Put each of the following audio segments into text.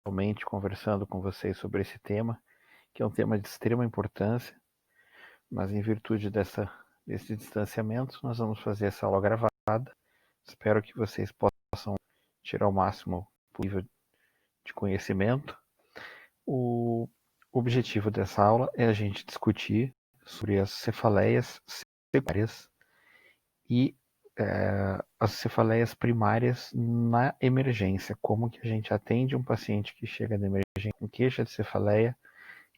Realmente conversando com vocês sobre esse tema, que é um tema de extrema importância, mas em virtude desse distanciamento, nós vamos fazer essa aula gravada. Espero que vocês possam tirar o máximo possível de conhecimento. O objetivo dessa aula é a gente discutir sobre as cefaleias secundárias e as cefaleias primárias na emergência, como que a gente atende um paciente que chega na emergência com queixa de cefaleia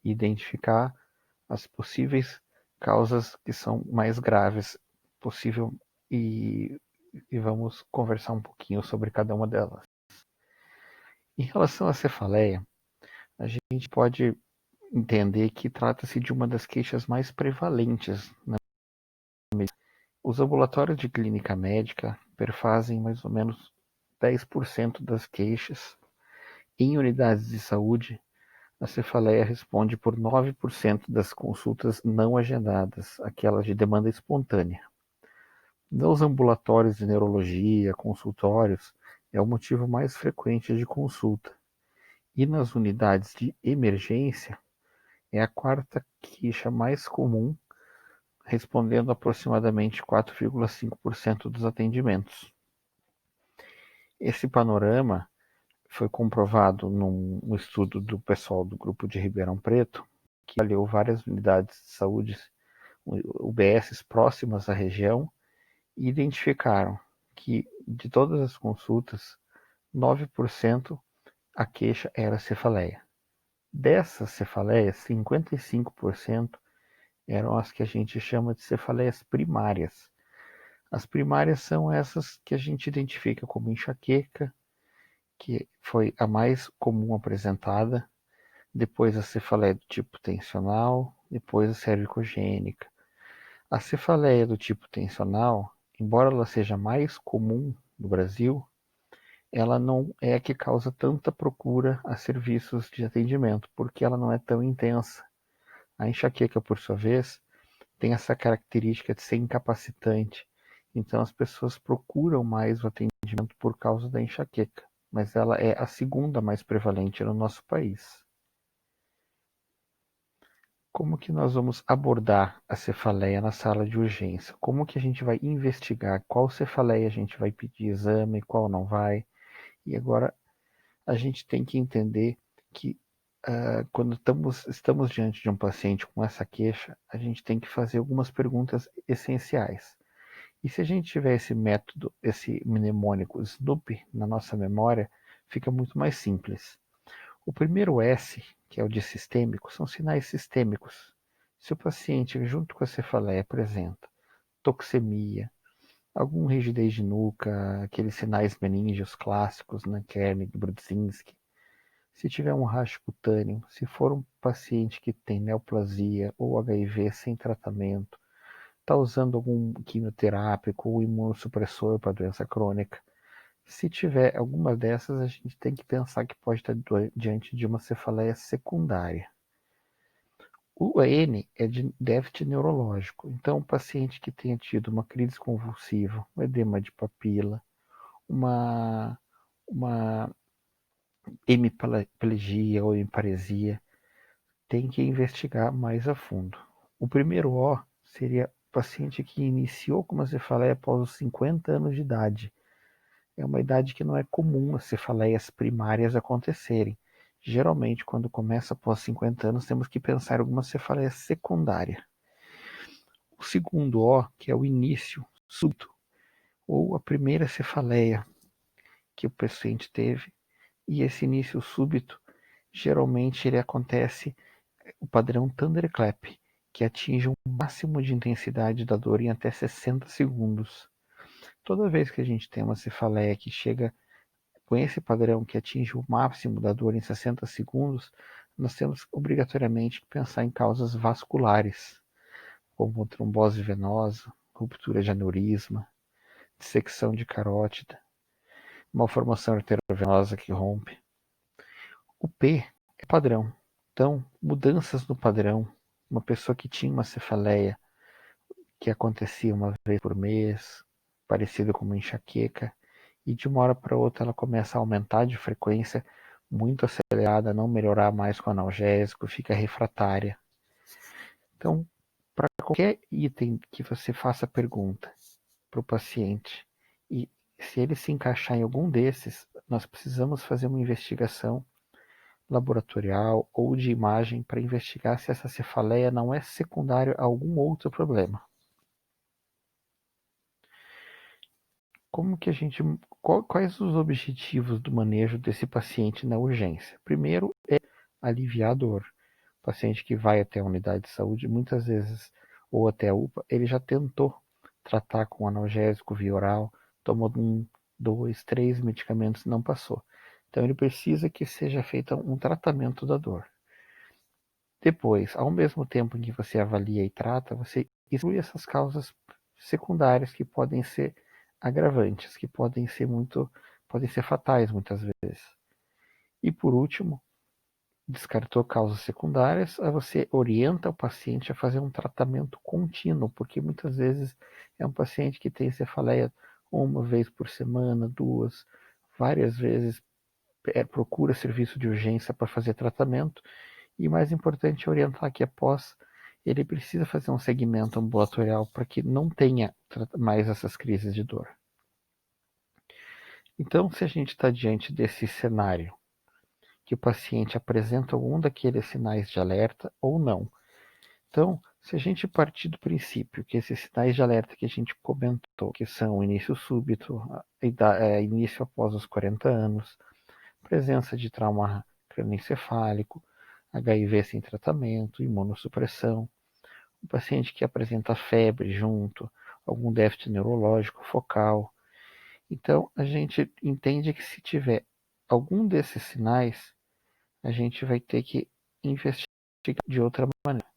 e identificar as possíveis causas que são mais graves possível e vamos conversar um pouquinho sobre cada uma delas. Em relação à cefaleia, a gente pode entender que trata-se de uma das queixas mais prevalentes na medicina. Os ambulatórios de clínica médica perfazem mais ou menos 10% das queixas. Em unidades de saúde, a cefaleia responde por 9% das consultas não agendadas, aquelas de demanda espontânea. Nos ambulatórios de neurologia, consultórios, é o motivo mais frequente de consulta. E nas unidades de emergência, é a quarta queixa mais comum, respondendo aproximadamente 4,5% dos atendimentos. Esse panorama foi comprovado num estudo do pessoal do grupo de Ribeirão Preto, que avaliou várias unidades de saúde, UBSs próximas à região, e identificaram que de todas as consultas, 9% a queixa era cefaleia. Dessas cefaleias, 55% eram as que a gente chama de cefaleias primárias. As primárias são essas que a gente identifica como enxaqueca, que foi a mais comum apresentada, depois a cefaleia do tipo tensional, depois a cervicogênica. A cefaleia do tipo tensional, embora ela seja mais comum no Brasil, ela não é a que causa tanta procura a serviços de atendimento, porque ela não é tão intensa. A enxaqueca, por sua vez, tem essa característica de ser incapacitante. Então as pessoas procuram mais o atendimento por causa da enxaqueca, mas ela é a segunda mais prevalente no nosso país. Como que nós vamos abordar a cefaleia na sala de urgência? Como que a gente vai investigar qual cefaleia a gente vai pedir exame, qual não vai? E agora a gente tem que entender que quando estamos diante de um paciente com essa queixa, a gente tem que fazer algumas perguntas essenciais. E se a gente tiver esse método, esse mnemônico SNOOP na nossa memória, fica muito mais simples. O primeiro S, que é o de sistêmico, são sinais sistêmicos. Se o paciente, junto com a cefaleia, apresenta toxemia, algum rigidez de nuca, aqueles sinais meníngeos clássicos, né, Kernig, Brudzinski, se tiver um racho cutâneo, se for um paciente que tem neoplasia ou HIV sem tratamento, está usando algum quimioterápico ou imunossupressor para doença crônica, se tiver alguma dessas, a gente tem que pensar que pode estar diante de uma cefaleia secundária. O N é de déficit neurológico, então o paciente que tenha tido uma crise convulsiva, um edema de papila, uma hemiplegia ou hemiparesia, tem que investigar mais a fundo. O primeiro O seria o paciente que iniciou com uma cefaleia após os 50 anos de idade. É uma idade que não é comum as cefaleias primárias acontecerem. Geralmente, quando começa após 50 anos, temos que pensar em alguma cefaleia secundária. O segundo O, que é o início súbito, ou a primeira cefaleia que o paciente teve, e esse início súbito, geralmente ele acontece o padrão Thunderclap, que atinge um máximo de intensidade da dor em até 60 segundos. Toda vez que a gente tem uma cefaleia que chega com esse padrão que atinge o máximo da dor em 60 segundos, nós temos obrigatoriamente que pensar em causas vasculares, como trombose venosa, ruptura de aneurisma, dissecção de carótida, malformação arteriovenosa que rompe. O P é padrão. Então, mudanças no padrão. Uma pessoa que tinha uma cefaleia que acontecia uma vez por mês, parecido com uma enxaqueca, e de uma hora para outra ela começa a aumentar de frequência muito acelerada, não melhorar mais com analgésico, fica refratária. Então, para qualquer item que você faça pergunta para o paciente e se ele se encaixar em algum desses, nós precisamos fazer uma investigação laboratorial ou de imagem para investigar se essa cefaleia não é secundária a algum outro problema. Como que a gente, quais os objetivos do manejo desse paciente na urgência? Primeiro é aliviar a dor. O paciente que vai até a unidade de saúde, muitas vezes, ou até a UPA, ele já tentou tratar com analgésico via oral, tomou 1, 2, 3 medicamentos, não passou. Então ele precisa que seja feito um tratamento da dor. Depois, ao mesmo tempo em que você avalia e trata, você exclui essas causas secundárias que podem ser agravantes, que podem ser fatais muitas vezes. E por último, descartou causas secundárias, aí você orienta o paciente a fazer um tratamento contínuo, porque muitas vezes é um paciente que tem cefaleia 1 vez por semana, 2, várias vezes, procura serviço de urgência para fazer tratamento, e mais importante é orientar que após ele precisa fazer um segmento ambulatorial para que não tenha mais essas crises de dor. Então, se a gente está diante desse cenário, que o paciente apresenta algum daqueles sinais de alerta ou não. Então, se a gente partir do princípio que esses sinais de alerta que a gente comentou, que são início súbito, início após os 40 anos, presença de trauma crânioencefálico, HIV sem tratamento, imunossupressão, o paciente que apresenta febre junto, algum déficit neurológico focal. Então, a gente entende que se tiver algum desses sinais, a gente vai ter que investigar de outra maneira.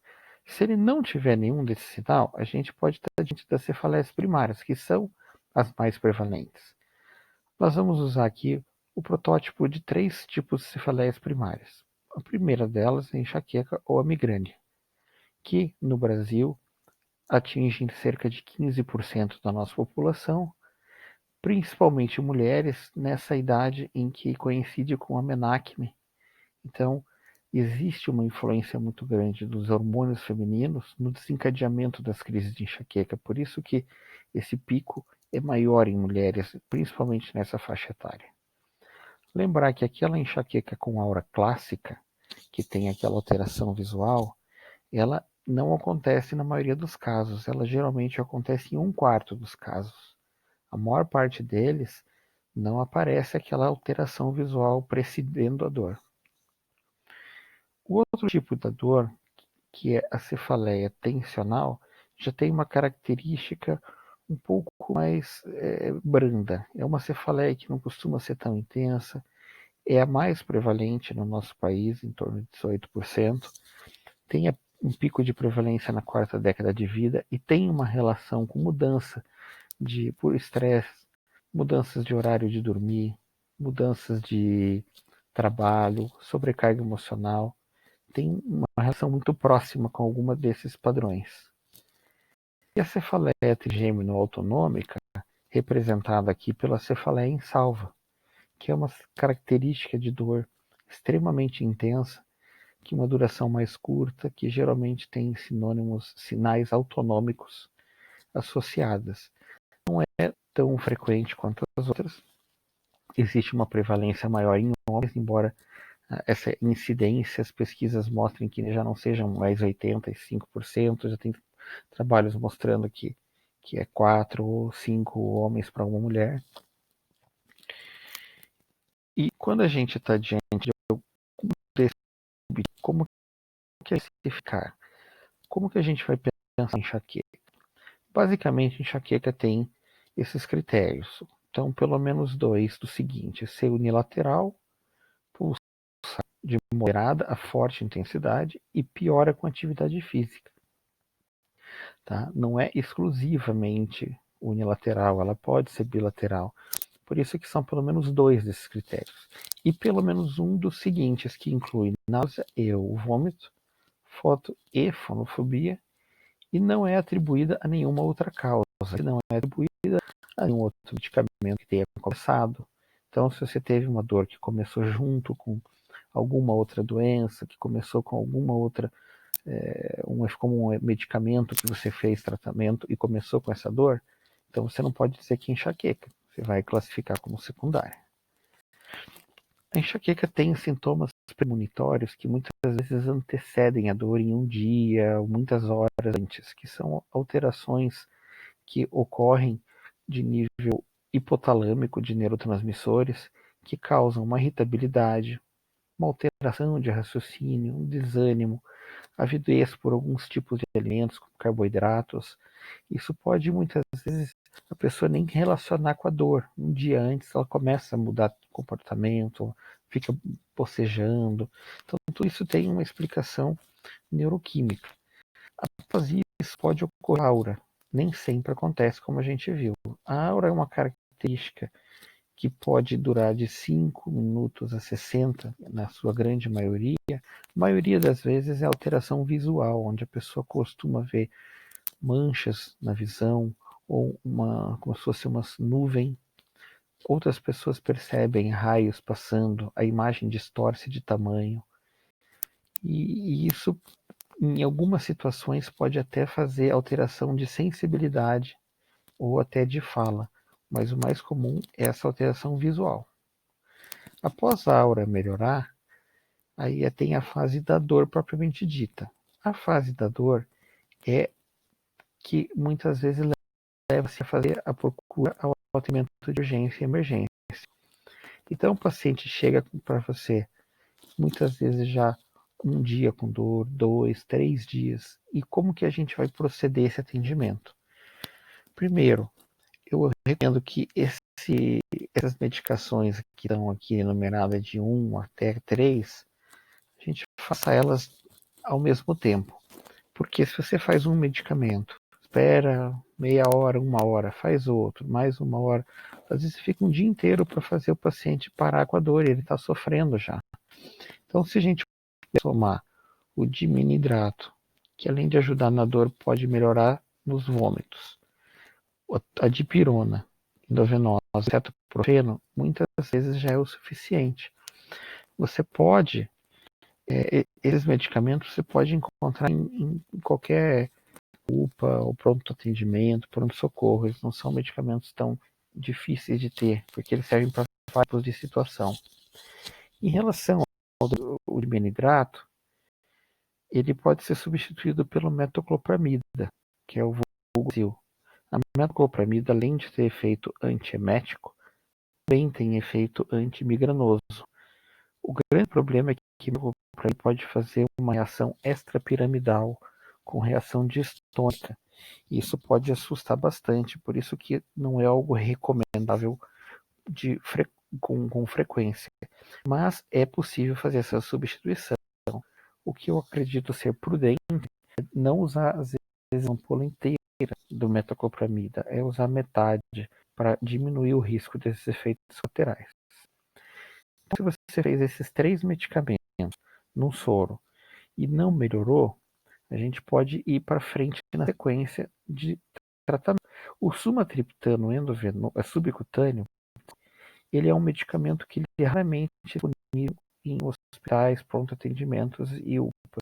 Se ele não tiver nenhum desse sinal, a gente pode estar diante das cefaleias primárias, que são as mais prevalentes. Nós vamos usar aqui o protótipo de 3 tipos de cefaleias primárias. A primeira delas é a enxaqueca ou a migrânia, que no Brasil atinge cerca de 15% da nossa população, principalmente mulheres nessa idade em que coincide com a menacme. Então, existe uma influência muito grande dos hormônios femininos no desencadeamento das crises de enxaqueca, por isso que esse pico é maior em mulheres, principalmente nessa faixa etária. Lembrar que aquela enxaqueca com aura clássica, que tem aquela alteração visual, ela não acontece na maioria dos casos, ela geralmente acontece em 1/4 dos casos. A maior parte deles não aparece aquela alteração visual precedendo a dor. O outro tipo da dor, que é a cefaleia tensional, já tem uma característica um pouco mais branda. É uma cefaleia que não costuma ser tão intensa, é a mais prevalente no nosso país, em torno de 18%. Tem um pico de prevalência na 4ª década de vida e tem uma relação com mudança por estresse, mudanças de horário de dormir, mudanças de trabalho, sobrecarga emocional. Tem uma relação muito próxima com alguma desses padrões. E a cefaleia trigêmino-autonômica, representada aqui pela cefaleia insalva, que é uma característica de dor extremamente intensa, que uma duração mais curta, que geralmente tem sinais autonômicos associadas. Não é tão frequente quanto as outras. Existe uma prevalência maior em homens, embora essa incidência, as pesquisas mostrem que já não sejam mais 85%, já tem trabalhos mostrando que é 4 ou 5 homens para uma mulher. E quando a gente está diante desse, como que é especificar? Como que a gente vai pensar em enxaqueca? Basicamente, enxaqueca tem esses critérios. Então, pelo menos 2 do seguinte: ser unilateral, pulsar de moderada a forte intensidade e piora com atividade física. Tá? Não é exclusivamente unilateral, ela pode ser bilateral. Por isso que são pelo menos 2 desses critérios. E pelo menos um dos seguintes, que inclui náusea e ou vômito, foto e fonofobia, e não é atribuída a nenhuma outra causa, não é atribuída a nenhum outro medicamento que tenha começado. Então, se você teve uma dor que começou junto com alguma outra doença, que começou com alguma outra, como um medicamento que você fez tratamento e começou com essa dor, então você não pode dizer que é enxaqueca, você vai classificar como secundária. A enxaqueca tem sintomas premonitórios que muitas vezes antecedem a dor em um dia ou muitas horas antes, que são alterações que ocorrem de nível hipotalâmico de neurotransmissores que causam uma irritabilidade, uma alteração de raciocínio, um desânimo, avidez por alguns tipos de alimentos, como carboidratos. Isso pode muitas vezes a pessoa nem relacionar com a dor. Um dia antes ela começa a mudar de comportamento, fica bocejando. Então tudo isso tem uma explicação neuroquímica. Após isso pode ocorrer aura. Nem sempre acontece como a gente viu. A aura é uma característica que pode durar de 5 minutos a 60, na sua grande maioria. A maioria das vezes é alteração visual, onde a pessoa costuma ver manchas na visão, ou como se fosse uma nuvem. Outras pessoas percebem raios passando, a imagem distorce de tamanho. E isso, em algumas situações, pode até fazer alteração de sensibilidade ou até de fala, mas o mais comum é essa alteração visual. Após a aura melhorar, aí tem a fase da dor propriamente dita. A fase da dor é que muitas vezes leva-se a fazer a procura ao atendimento de urgência e emergência. Então o paciente chega para você, muitas vezes já um dia com dor, 2, 3 dias. E como que a gente vai proceder esse atendimento? Primeiro, eu recomendo que essas medicações que estão aqui enumeradas de 1 até 3, a gente faça elas ao mesmo tempo. Porque se você faz um medicamento, espera meia hora, 1 hora, faz outro, mais 1 hora, às vezes fica um dia inteiro para fazer o paciente parar com a dor, e ele está sofrendo já. Então, se a gente tomar o diminidrato, que além de ajudar na dor, pode melhorar nos vômitos, a dipirona endovenosa, o cetoprofeno, muitas vezes já é o suficiente. Você pode, esses medicamentos você pode encontrar em qualquer UPA ou pronto atendimento, pronto-socorro. Eles não são medicamentos tão difíceis de ter, porque eles servem para vários tipos de situação. Em relação ao dimenidrato, ele pode ser substituído pelo metoclopramida, que é o Vulgocil. A metoclopramida, além de ter efeito antiemético, também tem efeito antimigranoso. O grande problema é que o metoclopramida pode fazer uma reação extrapiramidal, com reação distônica. Isso pode assustar bastante, por isso que não é algo recomendável com frequência. Mas é possível fazer essa substituição. O que eu acredito ser prudente é não usar, às vezes, a ampola inteira do metoclopramida, é usar metade para diminuir o risco desses efeitos colaterais. Então, se você fez esses 3 medicamentos num soro e não melhorou, a gente pode ir para frente na sequência de tratamento. O sumatriptano subcutâneo, ele é um medicamento que ele é raramente disponível em hospitais, pronto-atendimentos e UPA.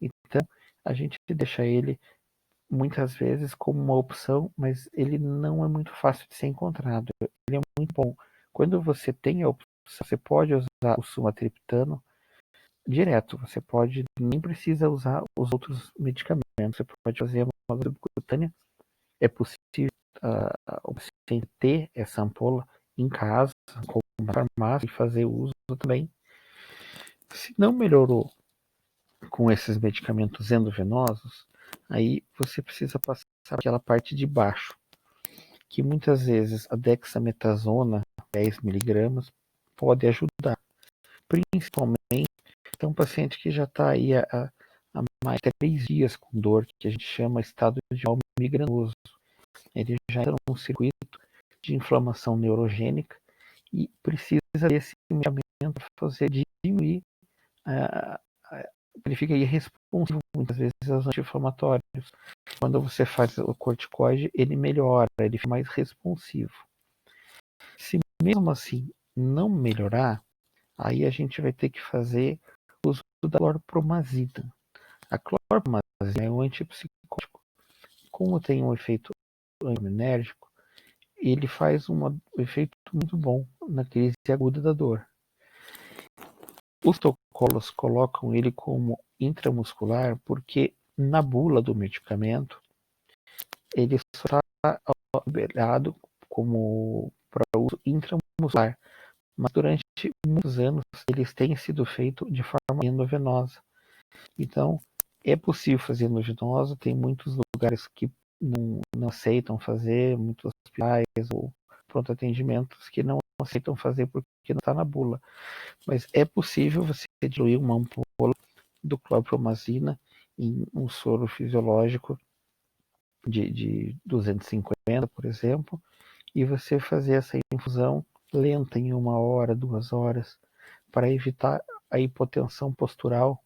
Então, a gente deixa ele muitas vezes como uma opção, mas ele não é muito fácil de ser encontrado. Ele é muito bom. Quando você tem a opção, você pode usar o sumatriptano direto. Você nem precisa usar os outros medicamentos. Você pode fazer uma subcutânea. É possível o paciente ter essa ampola em casa, com uma farmácia, e fazer uso também. Se não melhorou com esses medicamentos endovenosos, aí você precisa passar aquela parte de baixo, que muitas vezes a dexametasona, 10 miligramas, pode ajudar. Principalmente, então, um paciente que já está aí há mais de 3 dias com dor, que a gente chama estado de mal migranoso. Ele já entra num circuito de inflamação neurogênica e precisa desse medicamento para fazer diminuir ele fica irresponsivo muitas vezes aos anti-inflamatórios. Quando você faz o corticoide, ele melhora, ele fica mais responsivo. Se mesmo assim não melhorar, aí a gente vai ter que fazer uso da clorpromazina. A clorpromazina é um antipsicótico. Como tem um efeito antiminérgico, ele faz um efeito muito bom na crise aguda da dor. Os protocolos colocam ele como intramuscular porque na bula do medicamento ele só está liberado como para uso intramuscular, mas durante muitos anos eles têm sido feitos de forma endovenosa. Então é possível fazer endovenosa, tem muitos lugares que não aceitam fazer, muitos hospitais ou pronto atendimentos que não aceitam fazer porque não está na bula. Mas é possível você diluir uma ampola do clorpromazina em um soro fisiológico de 250, por exemplo, e você fazer essa infusão lenta em 1 hora, 2 horas, para evitar a hipotensão postural,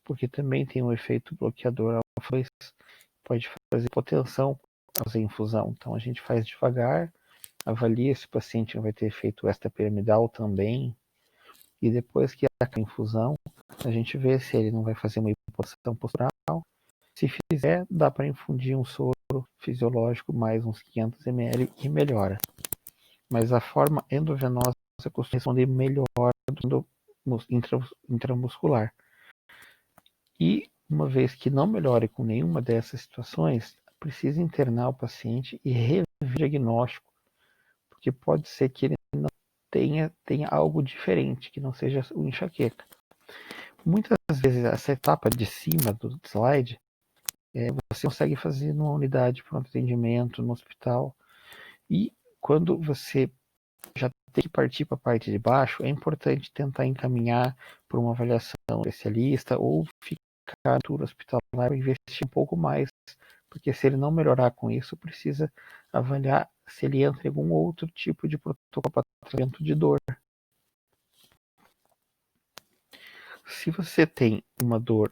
porque também tem um efeito bloqueador alfa-2, pode fazer hipotensão ao fazer infusão. Então a gente faz devagar, avalia se o paciente vai ter efeito extrapiramidal também, e depois que a infusão, a gente vê se ele não vai fazer uma hipotensão postural. Se fizer, dá para infundir um soro fisiológico mais uns 500 ml e melhora. Mas a forma endovenosa costuma responder melhor do intramuscular. E uma vez que não melhore com nenhuma dessas situações, precisa internar o paciente e rever o diagnóstico, porque pode ser que ele não tenha algo diferente, que não seja o enxaqueca. Muitas vezes essa etapa de cima do slide você consegue fazer numa unidade de pronto atendimento, no hospital. E quando você já tem que partir para a parte de baixo, é importante tentar encaminhar para uma avaliação especialista ou ficar no hospitalar e investir um pouco mais, porque se ele não melhorar com isso, precisa avaliar se ele entra em algum outro tipo de protocolo para tratamento de dor. Se você tem uma dor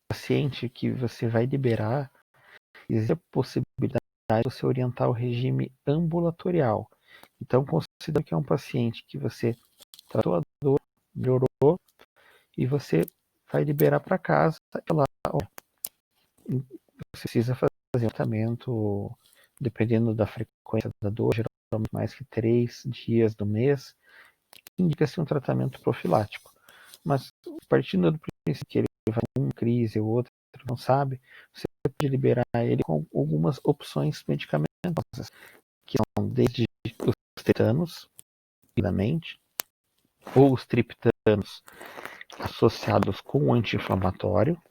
paciente que você vai liberar, existe a possibilidade de você orientar o regime ambulatorial. Então, considere que é um paciente que você tratou a dor, melhorou, e você vai liberar para casa. E lá, você precisa fazer um tratamento, dependendo da frequência da dor, geralmente mais que 3 dias do mês, indica-se um tratamento profilático. Mas, partindo do princípio que ele vai com uma crise ou outra, não sabe, você pode liberar ele com algumas opções medicamentosas, que são desde os triptanos, ou os triptanos associados com anti-inflamatório.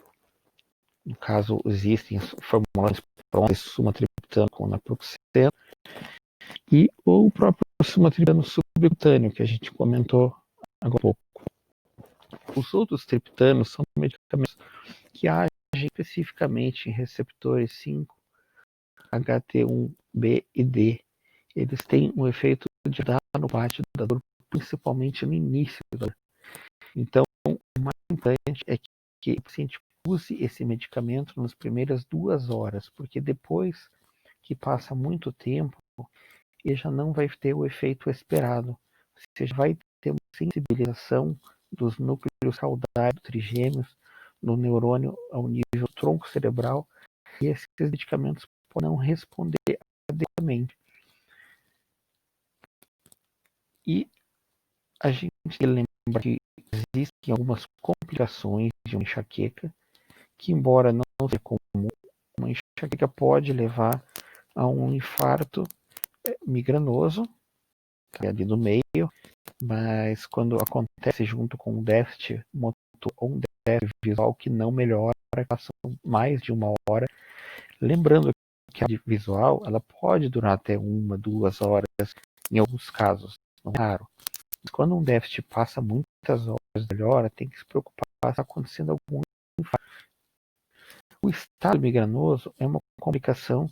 No caso, existem formulações prontas, sumatriptano com naproxeno, e ou o próprio sumatriptano subcutâneo, que a gente comentou agora há pouco. Os outros triptanos são medicamentos que agem especificamente em receptores 5, HT1, B e D. Eles têm um efeito de dar no bate da dor, principalmente no início da dor. Então, o mais importante é que o paciente use esse medicamento nas primeiras 2 horas, porque depois que passa muito tempo, ele já não vai ter o efeito esperado. Você já vai ter uma sensibilização dos núcleos caudais, dos trigêmeos, no neurônio ao nível tronco cerebral, e esses medicamentos podem não responder adequadamente. E a gente lembra que existem algumas complicações de uma enxaqueca, que embora não seja comum, uma enxaqueca pode levar a um infarto migranoso, que é ali no meio, mas quando acontece junto com um déficit motor ou um déficit visual que não melhora, passa mais de 1 hora, lembrando que a visual ela pode durar até 1, 2 horas, em alguns casos, não é raro. Mas quando um déficit passa muitas horas, melhora, tem que se preocupar se está acontecendo algum infarto. O estado migranoso é uma complicação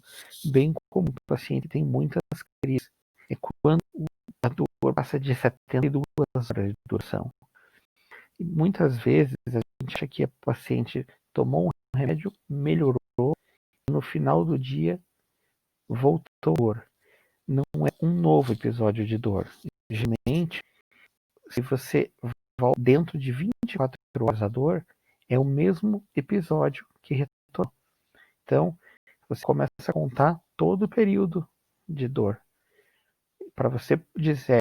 bem comum. O paciente tem muitas crises. É quando a dor passa de 72 horas de duração. E muitas vezes a gente acha que o paciente tomou um remédio, melhorou, e no final do dia voltou a dor. Não é um novo episódio de dor. Geralmente, se você volta dentro de 24 horas a dor, é o mesmo episódio que retornou. Então, você começa a contar todo o período de dor. Para você dizer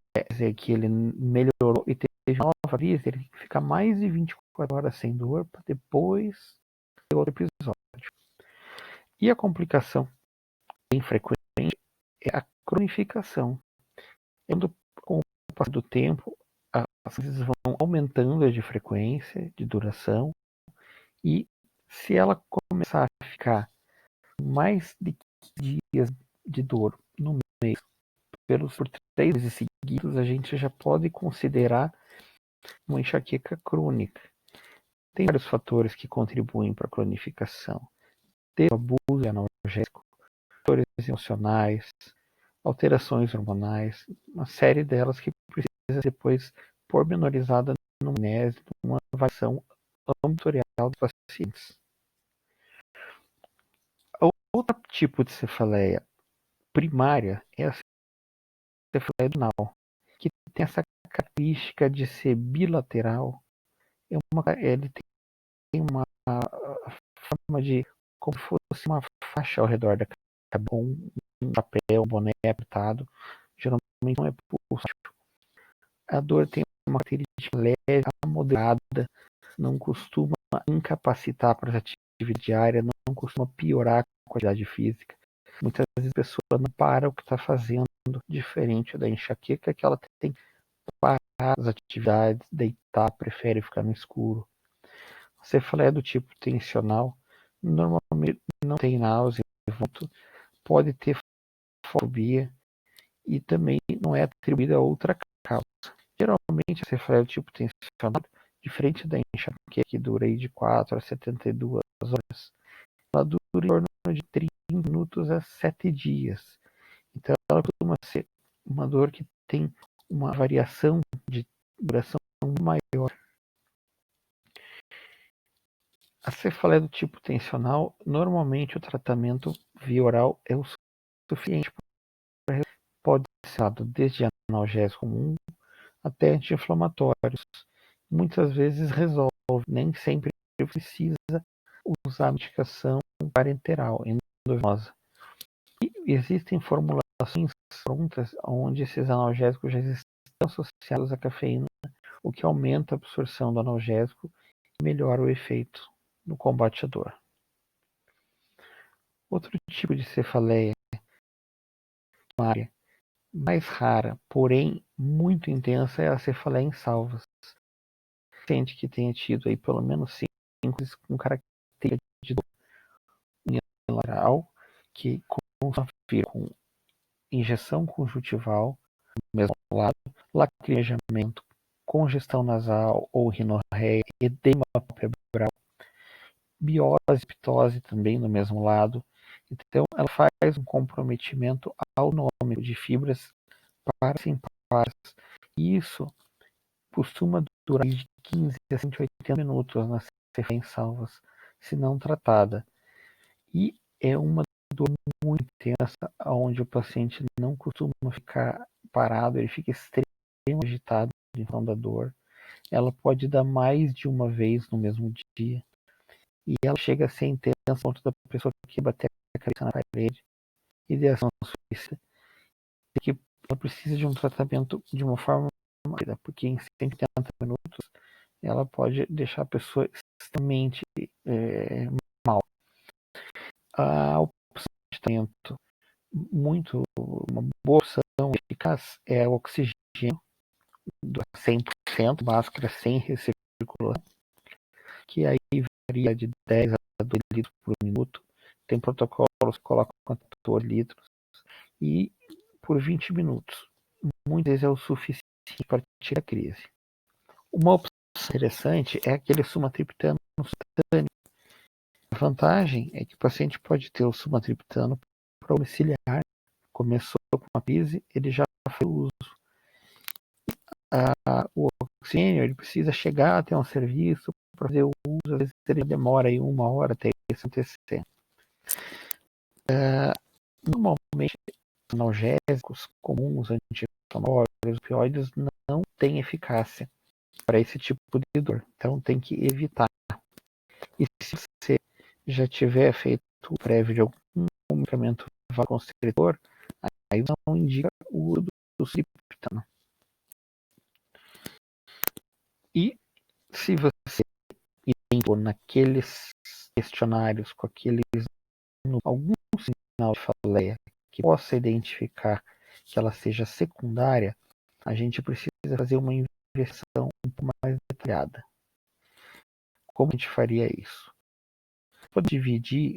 que ele melhorou e teve uma nova crise, ele fica mais de 24 horas sem dor para depois ter outro episódio. E a complicação bem frequente é a cronificação. Quando, com o passar do tempo, as crises vão aumentando de frequência, de duração, e se ela começar a ficar mais de 15 dias de dor no mês, por 3 meses seguidos, a gente já pode considerar uma enxaqueca crônica. Tem vários fatores que contribuem para a cronificação. Ter abuso de analgésico, fatores emocionais, alterações hormonais, uma série delas que precisa depois pormenorizada no anamnese, numa avaliação ambulatorial dos pacientes. Outro tipo de cefaleia primária é a cefaleia duodenal, que tem essa característica de ser bilateral. Ele tem uma forma de como se fosse uma faixa ao redor da cabeça, com um chapéu, um boné apertado. Geralmente não é pulsátil. A dor tem uma característica leve, moderada, não costuma incapacitar para as atividades diárias, não costuma piorar com a atividade física. Muitas vezes a pessoa não para o que está fazendo, diferente da enxaqueca, que ela tem que parar as atividades, deitar, prefere ficar no escuro. A cefaleia do tipo tensional normalmente não tem náusea, vômito, pode ter fobia e também não é atribuída a outra causa. Geralmente a cefaleia do tipo tensional, diferente da enxaqueca que dura aí de 4 a 72 horas, ela dura em torno de 30 minutos a 7 dias. Então ela costuma ser uma dor que tem uma variação de duração maior. A cefaleia do tipo tensional, normalmente o tratamento via oral é o suficiente. Pode ser dado desde analgésico comum até anti-inflamatórios. Muitas vezes resolve, nem sempre precisa usar a medicação parenteral endovenosa. E existem formulações prontas onde esses analgésicos já estão associados à cafeína, o que aumenta a absorção do analgésico e melhora o efeito no combate à dor. Outro tipo de cefaleia primária, mais rara, porém muito intensa, é a cefaleia em salvas. Paciente que tenha tido aí pelo menos 5 com característica de dor unilateral, que confira com injeção conjuntival no mesmo lado, lacrimejamento, congestão nasal ou rinorreia, edema palpebral, biose, ptose também no mesmo lado. Então, ela faz um comprometimento autonômico de fibras parasimpáticas. E isso costuma durar de 15 a 180 minutos na cefaleia em salvas, se não tratada. E é uma dor muito intensa, onde o paciente não costuma ficar parado, ele fica extremamente agitado em função da dor. Ela pode dar mais de uma vez no mesmo dia. E ela chega a ser intensa ao ponto da pessoa que bater a cabeça na parede, ideação suicida, que ela precisa de um tratamento de uma forma rápida, porque em 180 minutos ela pode deixar a pessoa extremamente mal. A opção de tratamento uma boa opção eficaz é o oxigênio do 100%, máscara sem recirculação, que aí varia de 10 a 2 litros por minuto. Tem protocolos que colocam 14 litros e por 20 minutos. Muitas vezes é o suficiente para tirar a crise. Uma opção interessante é aquele sumatriptano subcutâneo. A vantagem é que o paciente pode ter o sumatriptano para domiciliar. Começou com uma crise, ele já fez o uso. O oxigênio, ele precisa chegar até um serviço para fazer o uso, às vezes ele demora aí 1 hora até isso acontecer. Normalmente, analgésicos comuns, anti-inflamatórios, opioides, não têm eficácia para esse tipo de dor. Então tem que evitar. E se você já tiver feito o prévio de algum medicamento vasoconstritor, aí não indica o uso do triptano. E se você entrou naqueles questionários com algum sinal de faleia que possa identificar que ela seja secundária, a gente precisa fazer uma investigação um pouco mais detalhada. Como a gente faria isso? Pode dividir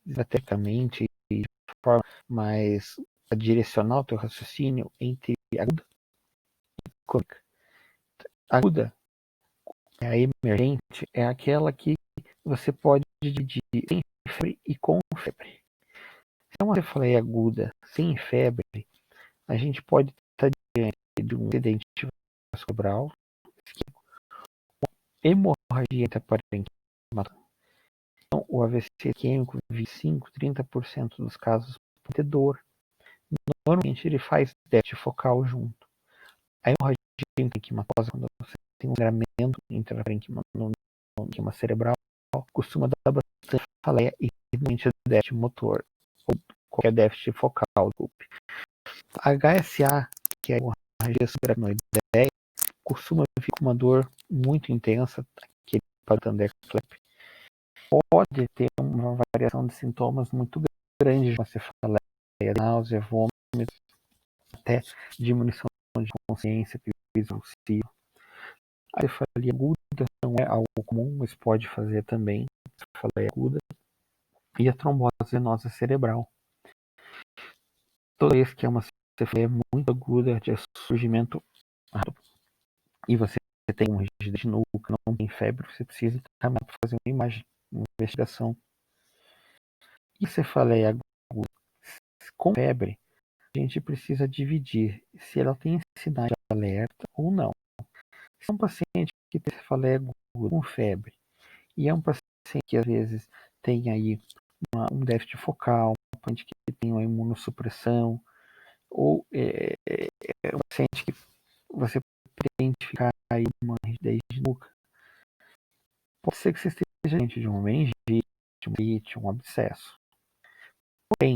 estrategicamente e de forma mais a direcionar o teu raciocínio entre aguda e crônica. Aguda, a emergente, é aquela que você pode dividir sem febre e com febre. Se é uma cefaleia aguda sem febre, a gente pode estar diante de um acidente cerebral, hemorragia intraparenquimal. Então, o AVC isquêmico, 25-30% dos casos pode ter dor. Normalmente ele faz déficit focal junto. A hemorragia intraparenquimatosa, quando você tem um sangramento intraparenquima cerebral, costuma dar bastante cefaleia e normalmente déficit motor ou qualquer déficit focal. A HSA, que é a hemorragia subaracnoideia, costuma vir com uma dor muito intensa, aquele Thunder Flap. Pode ter uma variação de sintomas muito grande de uma cefaleia, náusea, vômito, até diminuição de consciência, crise convulsiva. A cefaleia aguda não é algo comum, mas pode fazer também cefaleia aguda. E a trombose venosa cerebral. Toda vez que é uma cefaleia muito aguda, de surgimento rápido, e você tem uma rigidez de nuca, não tem febre, você precisa caminhar para fazer uma imagem, uma investigação. E cefaleia aguda com febre, a gente precisa dividir se ela tem sinais de alerta ou não. Se é um paciente que tem cefaleia aguda com febre e é um paciente que às vezes tem aí um déficit focal, um paciente que tem uma imunossupressão, ou é um paciente que você pode identificar aí uma rigidez de nuca, pode ser que você esteja diante de uma meningite, um abscesso. Porém,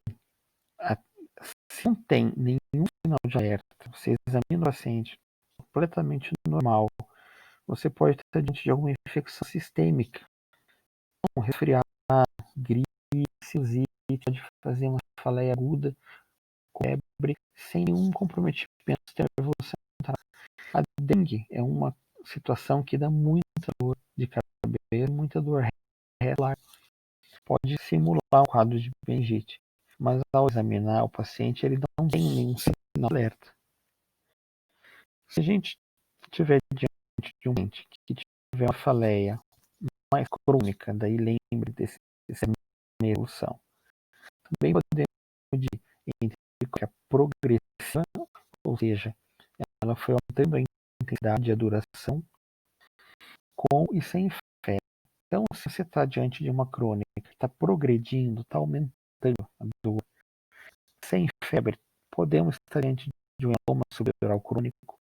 se não tem nenhum sinal de alerta, você examina o paciente completamente normal, você pode estar diante de alguma infecção sistêmica, um resfriado, gripe, sinusite, pode fazer uma cefaleia aguda, com febre, sem nenhum comprometimento nervoso. A dengue é uma situação que dá muita dor de cabeça, muita dor regular. Pode simular um quadro de meningite, mas ao examinar o paciente, ele não tem nenhum sinal de alerta. Se a gente estiver diante de um paciente que tiver uma cefaleia mais crônica, daí lembre dessa evolução. Também podemos dividir entre a progressiva, ou seja, ela foi aumentando a intensidade e a duração, com e sem febre. Então, se você está diante de uma crônica que está progredindo, está aumentando a dor, sem febre, podemos estar diante de um hematoma subdural crônico,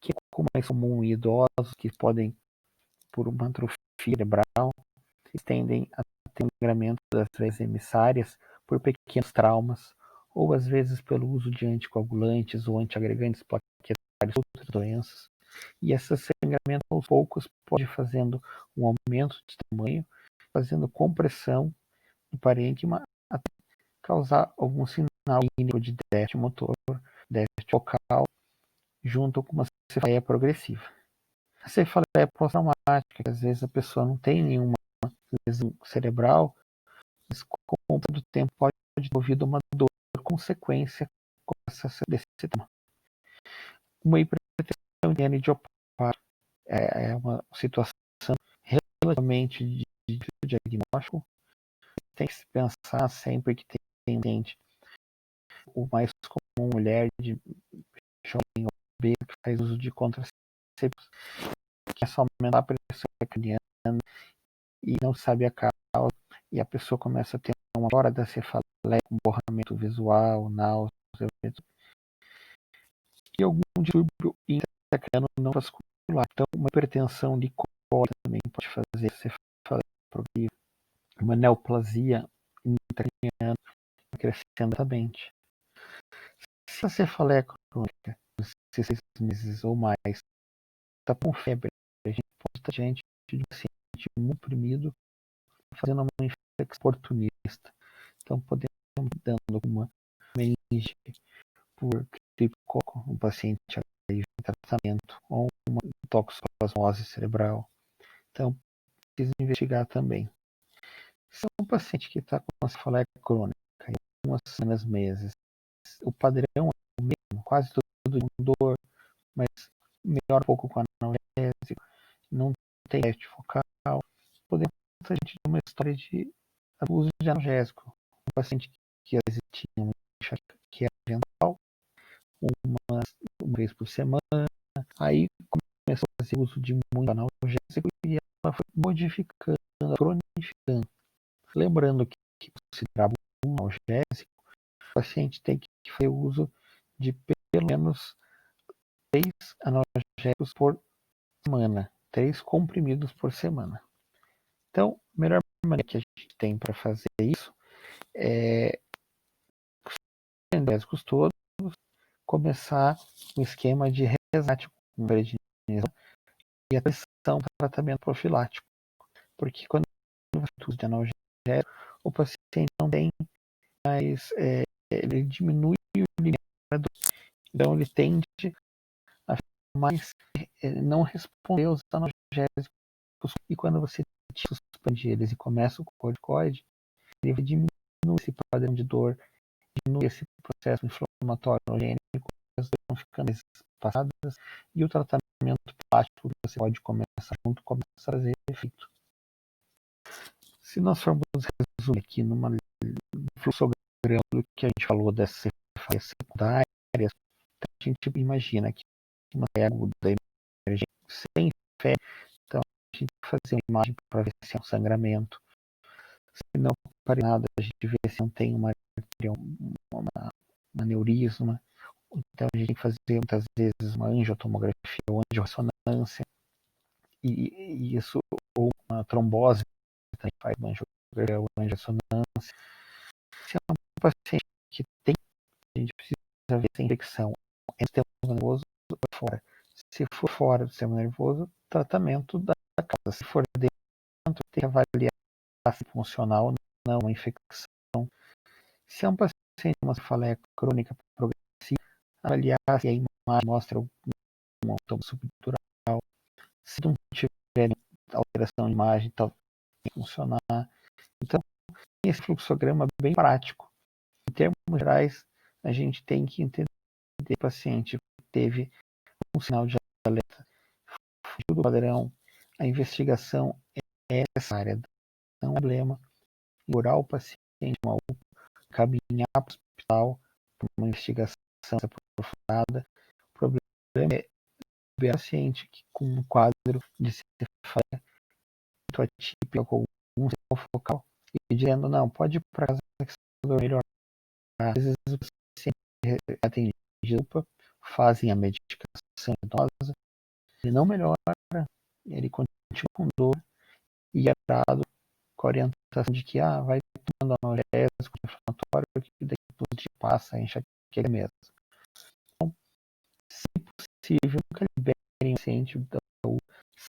que é pouco mais comum em idosos que podem, por uma atrofia cerebral, tendem a ter um sangramento das veias emissárias por pequenos traumas, ou às vezes pelo uso de anticoagulantes ou antiagregantes plaquetários, outras doenças. E esse sangramento aos poucos pode ir fazendo um aumento de tamanho, fazendo compressão do parênquima até causar algum sinal clínico de déficit motor, déficit focal, junto com uma cefaleia progressiva. A cefaleia pós-traumática, que às vezes a pessoa não tem nenhuma lesão cerebral, mas com o passar do tempo pode ter ouvido uma dor consequência desse tema. Uma hipertensão idiopática é uma situação relativamente difícil de diagnóstico. Tem que se pensar sempre que tem gente, o mais comum, mulher de jovem obesa que faz uso de contraceptivos, que é só aumentar a pressão craniana e não sabe a causa, e a pessoa começa a ter uma hora da cefaleia com borramento visual, náusea, eventos, e algum distúrbio intracraniano não vascular. Então, uma hipertensão de colo também pode fazer cefaleia progressiva, uma neoplasia intracraniana acrescentamente. Se a cefaleia crônica, 6 meses ou mais, está com febre, a gente pode estar diante de um paciente muito oprimido fazendo uma infecção oportunista. Então, podemos estar dando uma meningite por criptococo, um paciente HIV em tratamento, ou uma toxoplasmose cerebral. Então, precisa investigar também. Se é um paciente que está com uma cefaleia crônica, em algumas semanas, meses, o padrão é o mesmo, quase todo dia com dor, mas melhora um pouco com analgésico, não tem teste focal, podemos ter gente de uma história de abuso de analgésico. Um paciente que às vezes tinha uma enxaqueca mental, uma vez por semana, aí começou a fazer uso de muito analgésico e ela foi modificando, cronificando. Lembrando que considerava um analgésico, o paciente tem que fazer uso de pelo menos 3 analgésicos por semana, 3 comprimidos por semana. Então, a melhor maneira que a gente tem para fazer isso é analgésicos todos, começar um esquema de resgate com prednisona e a pressão do tratamento profilático. Porque quando você usa de analgésico, o paciente não tem mais, ele diminui o limite da dor. Então ele tende a ficar mais, não responder aos analgésicos. E quando você suspende eles e começa o corticoide, ele vai diminuir esse padrão de dor, diminui esse processo inflamatório gênico, as dores vão ficando mais passadas e o tratamento plástico que você pode começar junto começa a fazer efeito. Se nós formos resumir aqui numa fluxograma do que a gente falou dessas cefaleia secundárias, a gente imagina que uma aguda emergente sem fé, então a gente vai fazer uma imagem para ver se é um sangramento. Se não para nada, a gente vê se não tem uma aneurisma. Então a gente tem que fazer muitas vezes uma angiotomografia ou angiorressonância, e isso, ou uma trombose, também faz uma angiografia ou angiorressonância. Se é um paciente que tem, a gente precisa ver se a infecção é no sistema nervoso ou fora. Se for fora do sistema nervoso, tratamento da casa. Se for dentro, tem que avaliar se é funcional ou não, uma infecção. Se é um paciente com uma cefaleia crônica progressiva, avaliar se a imagem mostra um automa subdural. Se não tiver alteração de imagem, tal, tem que funcionar. Então, esse fluxograma é bem prático. Em termos gerais, a gente tem que entender que o paciente teve um sinal de alerta, fugiu do padrão, a investigação é necessária, não é um problema, curar o paciente, caminhar para o hospital para uma investigação aprofundada. O problema é ver o paciente com um quadro de cefaleia muito atípico com algum sinal focal e dizendo, não, pode ir para casa que a dor melhorar. Às vezes o paciente atendido, fazem a medicação idosa, ele não melhora, ele continua com dor e é dado com a orientação de que vai tomando analgésico inflamatório que depois de passa a enxaqueca mesmo. Então, se possível, nunca liberem o paciente da saúde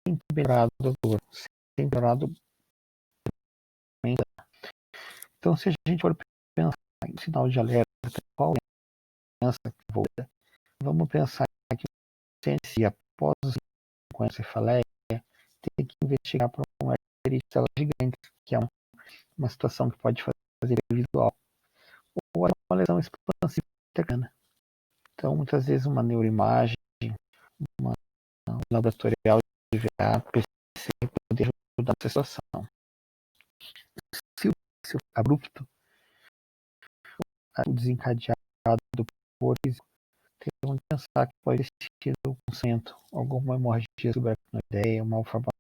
sem ter melhorado a dor, sem ter melhorado. Então, se a gente for pensar em sinal de alerta, qual é a doença que volta, vamos pensar que o paciente, após com cefaleia, tem que investigar para uma artéria gigante, que é uma situação que pode fazer visual, ou uma lesão expansiva interna. Então, muitas vezes, uma neuroimagem, um laboratorial de VA, PC, poder ajudar nessa situação. Se o abrupto, o desencadeado por físico, temos que pensar que pode existir algum centro, alguma hemorragia subaracnoideia, uma malformação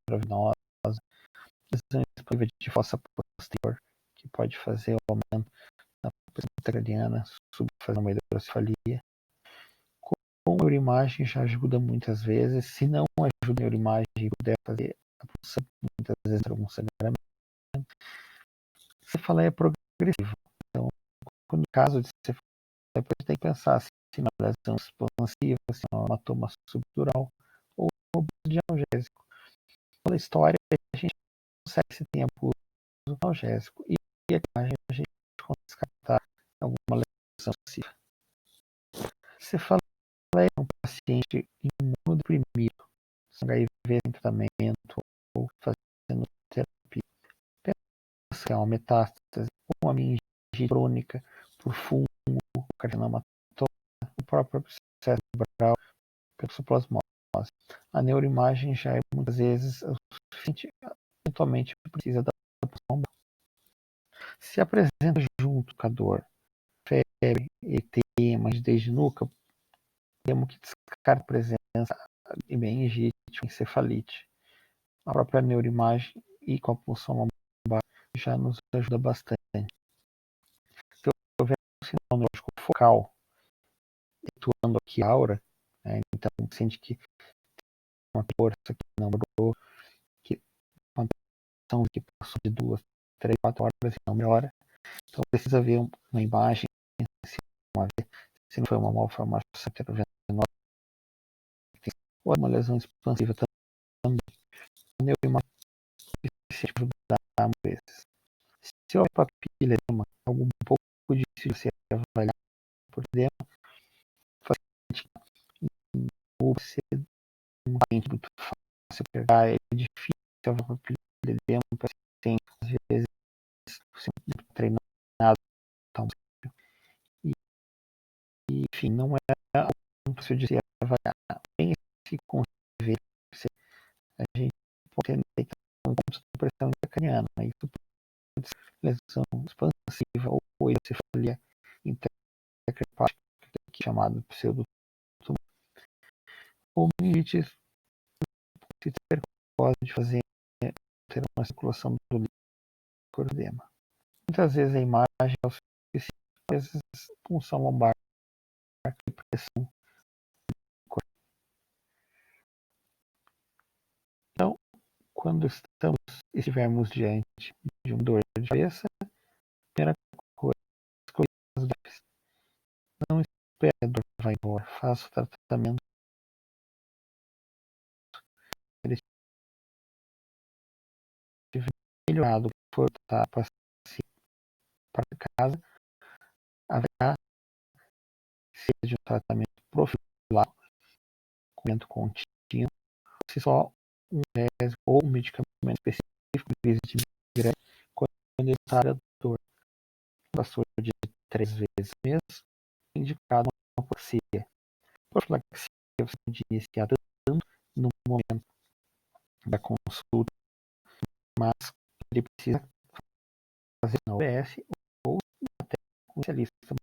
intravenosa, lesão expansiva de fossa posterior, que pode fazer o aumento da intracraniana subfazendo uma hidrocefalia. Com neuroimagem já ajuda muitas vezes. Se não ajuda a neuroimagem e puder fazer a punção, muitas vezes algum sangramento, cefaleia progressiva. Então, no caso de cefaleia, depois tem que pensar se é uma lesão expansiva, se é um hematoma subdural ou um abuso de analgésico. Pela história, a gente consegue esse tempo uso analgésico e a imagem a gente consegue descartar alguma lesão excessiva. Cefaleia é um paciente imunodeprimido, sem HIV em tratamento ou fazendo terapia. Pensa que é uma metástase, uma meningite crônica por fungo, carcinoma, o próprio abscesso cerebral, toxoplasmose. A neuroimagem já é muitas vezes o suficiente, eventualmente precisa da punção. Se apresenta junto com a dor, febre, edema, rigidez de nuca, temos que descartar a presença de meningite ou encefalite. A própria neuroimagem e com a punção lombar já nos ajuda bastante. Se houver um sinal neurológico focal, atuando aqui a aura, então sente que uma força que não melhorou, que uma tensão que passou de 2, 3, 4 horas e não melhora, então precisa ver uma imagem, se não foi uma malformação venosa ou uma lesão expansiva também. A neuroimagem se ajudar muitas vezes. Se houver papila edema, algo um pouco difícil de você avaliar por edema, ou ser um paciente muito fácil pegar, é difícil avaliar papila edema para paciente, às vezes muito treinado, e enfim, não é algo fácil de se avaliar. Tem esse conceito, a gente pode entender que é um ponto de pressão intracraniana, isso pode ser lesão expansiva ou hidrocefalia intracrepática, que é chamado pseudotumor, ou meningite pode fazer ter uma circulação do líquido edema. Muitas vezes a imagem é o suficiente, às vezes punção lombar, pressão. Então, quando estivermos diante de uma dor de cabeça, a primeira coisa, excluir as dores. Não espere a dor vai embora, faça o tratamento. Ele estiver melhorado, for para casa, haverá, seja de um tratamento profilático, comento contínuo, se só um analgésico ou um medicamento específico de crise de migrânia, quando necessária a dor. Passou de 3 vezes mês, indicado uma profilaxia. Profilaxia você pode iniciar tanto no momento da consulta, mas ele precisa fazer na UBS ou até com um especialista.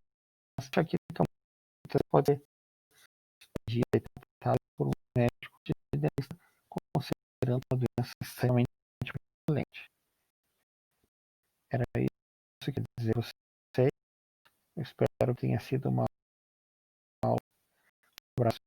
Mas aqui você pode ser tratado por um médico generalista, considerando a doença extremamente prevalente. Era isso que eu queria dizer a vocês. Eu espero que tenha sido uma aula. Um abraço.